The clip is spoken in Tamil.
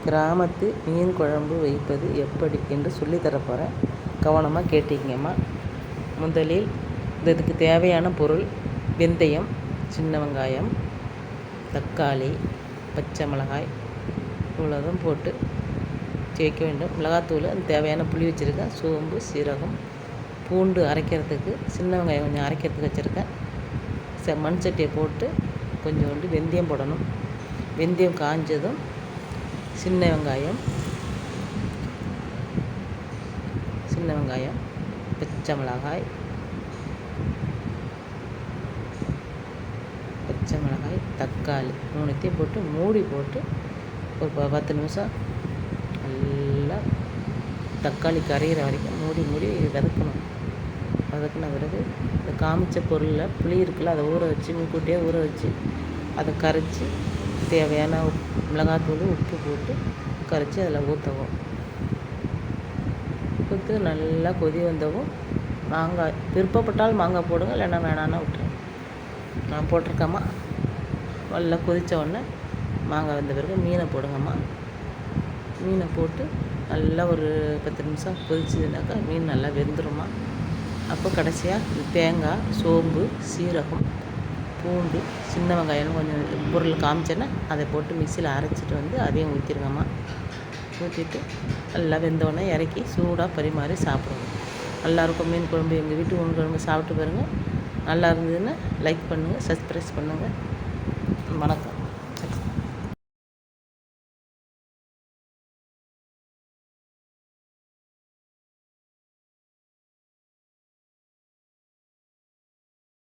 கிராமத்து மீன் குழம்பு வைப்பது எப்படி என்று சொல்லித்தரப் போகிறேன். கவனமாக கேட்டிங்கம்மா. முதலில் இதுக்கு தேவையான பொருள்: வெந்தயம், சின்ன வெங்காயம், தக்காளி, பச்சை மிளகாய், இவ்வளோதும் போட்டு சேர்க்க வேண்டும். மிளகாத்தூள், அது தேவையான புளி வச்சுருக்கேன். சோம்பு, சீரகம், பூண்டு அரைக்கிறதுக்கு, சின்ன வெங்காயம் கொஞ்சம் அரைக்கிறதுக்கு வச்சுருக்கேன். மண் சட்டியை போட்டு கொஞ்சோண்டு வெந்தயம் போடணும். வெந்தயம் காஞ்சதும் சின்ன வெங்காயம், பச்சை மிளகாய், தக்காளி மூணுத்தையும் போட்டு மூடி போட்டு ஒரு 10 நிமிஷம் நல்லா தக்காளி கரையிற வரைக்கும் மூடி வதக்கணும். வதக்கின பிறகு இந்த காமிச்ச பொருளில் புளி இருக்குல்ல, அதை ஊற வச்சு முன்கூட்டியாக ஊற வச்சு அதை கரைச்சி தேவையான மிளகாத்தூள், உப்பு போட்டு கரைச்சி அதில் ஊற்றவும். ஊற்றி நல்லா கொதி வந்தவும் மாங்காய், விருப்பப்பட்டால் மாங்காய் போடுங்க, இல்லைன்னா வேணான்னா விட்டுருங்க. நான் போட்டிருக்கேம்மா. நல்லா கொதித்த உடனே மாங்காய் வந்த பிறகு மீனை போடுங்கம்மா. மீனை போட்டு நல்லா ஒரு 10 நிமிஷம் கொதிச்சதுனாக்கா மீன் நல்லா வெந்துருமா. அப்போ கடைசியாக தேங்காய், சோம்பு, சீரகம், பூண்டு, சின்ன வெங்காயம் கொஞ்சம் பொருள் காமிச்சேன்னா அதை போட்டு மிக்சியில் அரைச்சிட்டு வந்து அதையும் ஊற்றிருங்கம்மா. ஊற்றிட்டு நல்லா வெந்தோடனே இறக்கி சூடாக பரிமாறி சாப்பிடுவோம். நல்லாயிருக்கும் மீன் குழம்பு. எங்கள் வீட்டு மீன் குழம்பு சாப்பிட்டு பாருங்கள். நல்லா இருந்ததுன்னா லைக் பண்ணுங்கள், சப்ஸ்கிரைப் பண்ணுங்கள். வணக்கம்.